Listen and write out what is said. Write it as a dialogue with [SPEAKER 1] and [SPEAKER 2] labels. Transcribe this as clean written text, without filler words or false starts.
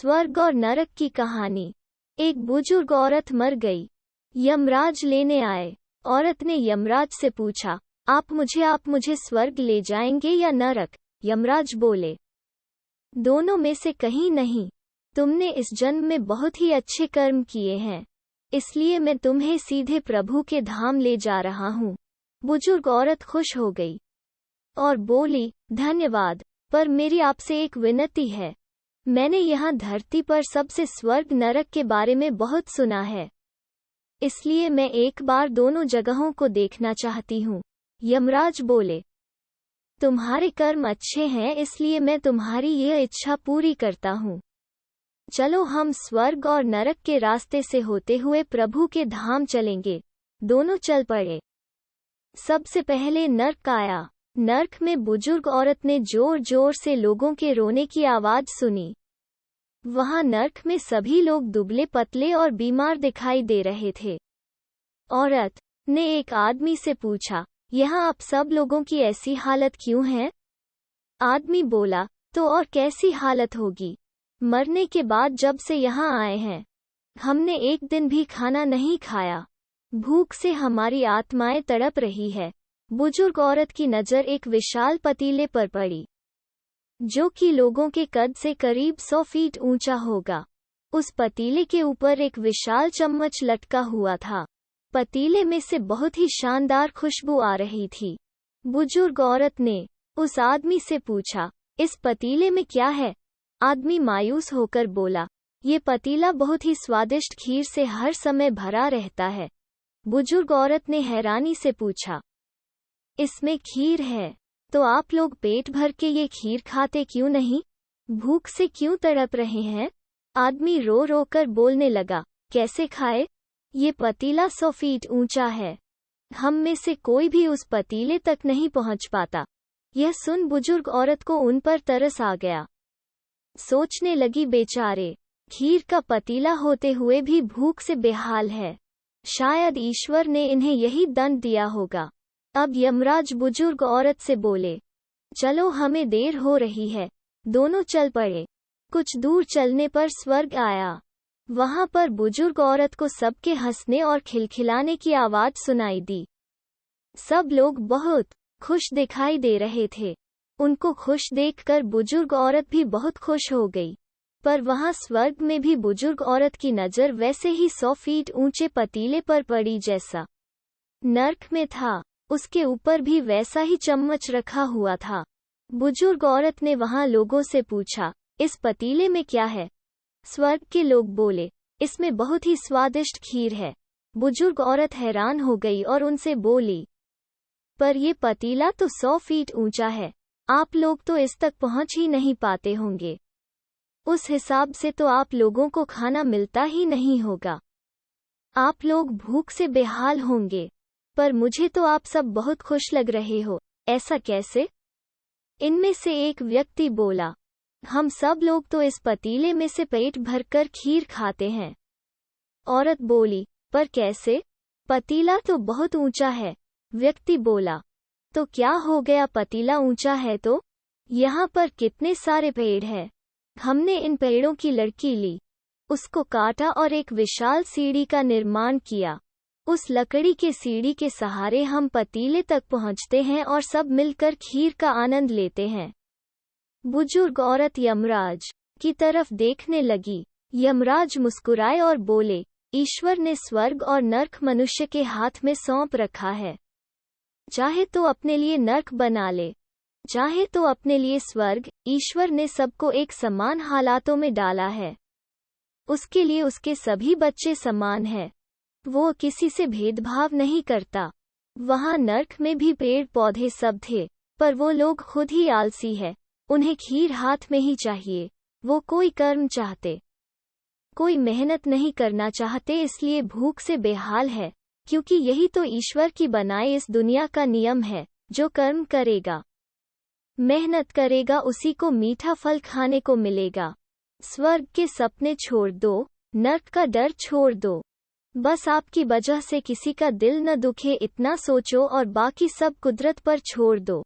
[SPEAKER 1] स्वर्ग और नरक की कहानी। एक बुजुर्ग औरत मर गई। यमराज लेने आए। औरत ने यमराज से पूछा, आप मुझे स्वर्ग ले जाएंगे या नरक? यमराज बोले, दोनों में से कहीं नहीं। तुमने इस जन्म में बहुत ही अच्छे कर्म किए हैं, इसलिए मैं तुम्हें सीधे प्रभु के धाम ले जा रहा हूँ। बुजुर्ग औरत खुश हो गई और बोली, धन्यवाद, पर मेरी आपसे एक विनती है। मैंने यहाँ धरती पर सबसे स्वर्ग नरक के बारे में बहुत सुना है, इसलिए मैं एक बार दोनों जगहों को देखना चाहती हूँ। यमराज बोले, तुम्हारे कर्म अच्छे हैं, इसलिए मैं तुम्हारी यह इच्छा पूरी करता हूँ। चलो हम स्वर्ग और नरक के रास्ते से होते हुए प्रभु के धाम चलेंगे। दोनों चल पड़े। सबसे पहले नर्क आया। नर्क में बुजुर्ग औरत ने जोर जोर से लोगों के रोने की आवाज सुनी। वहां नर्क में सभी लोग दुबले पतले और बीमार दिखाई दे रहे थे। औरत ने एक आदमी से पूछा, यहाँ आप सब लोगों की ऐसी हालत क्यों है? आदमी बोला, तो और कैसी हालत होगी, मरने के बाद जब से यहाँ आए हैं हमने एक दिन भी खाना नहीं खाया। भूख से हमारी आत्माएं तड़प रही है। बुजुर्ग औरत की नज़र एक विशाल पतीले पर पड़ी, जो कि लोगों के कद से करीब 100 फीट ऊंचा होगा। उस पतीले के ऊपर एक विशाल चम्मच लटका हुआ था। पतीले में से बहुत ही शानदार खुशबू आ रही थी। बुजुर्ग औरत ने उस आदमी से पूछा, इस पतीले में क्या है? आदमी मायूस होकर बोला, ये पतीला बहुत ही स्वादिष्ट खीर से हर समय भरा रहता है। बुजुर्ग औरत ने हैरानी से पूछा, इसमें खीर है, तो आप लोग पेट भर के ये खीर खाते क्यों नहीं? भूख से क्यों तड़प रहे हैं? आदमी रो रो कर बोलने लगा, कैसे खाए? ये पतीला 100 फीट ऊंचा है, हम में से कोई भी उस पतीले तक नहीं पहुंच पाता। यह सुन बुजुर्ग औरत को उन पर तरस आ गया। सोचने लगी, बेचारे, खीर का पतीला होते हुए भी भूख से बेहाल है। शायद ईश्वर ने इन्हें यही दंड दिया होगा। अब यमराज बुजुर्ग औरत से बोले, चलो हमें देर हो रही है। दोनों चल पड़े। कुछ दूर चलने पर स्वर्ग आया। वहां पर बुजुर्ग औरत को सबके हंसने और खिलखिलाने की आवाज सुनाई दी। सब लोग बहुत खुश दिखाई दे रहे थे। उनको खुश देखकर बुजुर्ग औरत भी बहुत खुश हो गई। पर वहां स्वर्ग में भी बुजुर्ग औरत की नज़र वैसे ही 100 फीट ऊंचे पतीले पर पड़ी जैसा नर्क में था। उसके ऊपर भी वैसा ही चम्मच रखा हुआ था। बुजुर्ग औरत ने वहां लोगों से पूछा, इस पतीले में क्या है? स्वर्ग के लोग बोले, इसमें बहुत ही स्वादिष्ट खीर है। बुजुर्ग औरत हैरान हो गई और उनसे बोली, पर ये पतीला तो 100 फीट ऊंचा है, आप लोग तो इस तक पहुंच ही नहीं पाते होंगे। उस हिसाब से तो आप लोगों को खाना मिलता ही नहीं होगा। आप लोग भूख से बेहाल होंगे। पर मुझे तो आप सब बहुत खुश लग रहे हो, ऐसा कैसे? इनमें से एक व्यक्ति बोला, हम सब लोग तो इस पतीले में से पेट भरकर खीर खाते हैं। औरत बोली, पर कैसे? पतीला तो बहुत ऊंचा है। व्यक्ति बोला, तो क्या हो गया, पतीला ऊंचा है तो यहाँ पर कितने सारे पेड़ हैं। हमने इन पेड़ों की लकड़ी ली, उसको काटा और एक विशाल सीढ़ी का निर्माण किया। उस लकड़ी के सीढ़ी के सहारे हम पतीले तक पहुंचते हैं और सब मिलकर खीर का आनंद लेते हैं। बुजुर्ग औरत यमराज की तरफ देखने लगी। यमराज मुस्कुराए और बोले, ईश्वर ने स्वर्ग और नर्क मनुष्य के हाथ में सौंप रखा है। चाहे तो अपने लिए नर्क बना ले, चाहे तो अपने लिए स्वर्ग। ईश्वर ने सबको एक समान हालातों में डाला है। उसके लिए उसके सभी बच्चे समान हैं। वो किसी से भेदभाव नहीं करता। वहां नर्क में भी पेड़ पौधे सब थे, पर वो लोग खुद ही आलसी है। उन्हें खीर हाथ में ही चाहिए। वो कोई कर्म चाहते, कोई मेहनत नहीं करना चाहते, इसलिए भूख से बेहाल है। क्योंकि यही तो ईश्वर की बनाई इस दुनिया का नियम है। जो कर्म करेगा, मेहनत करेगा, उसी को मीठा फल खाने को मिलेगा। स्वर्ग के सपने छोड़ दो, नर्क का डर छोड़ दो। बस आपकी वजह से किसी का दिल न दुखे, इतना सोचो और बाकी सब कुदरत पर छोड़ दो।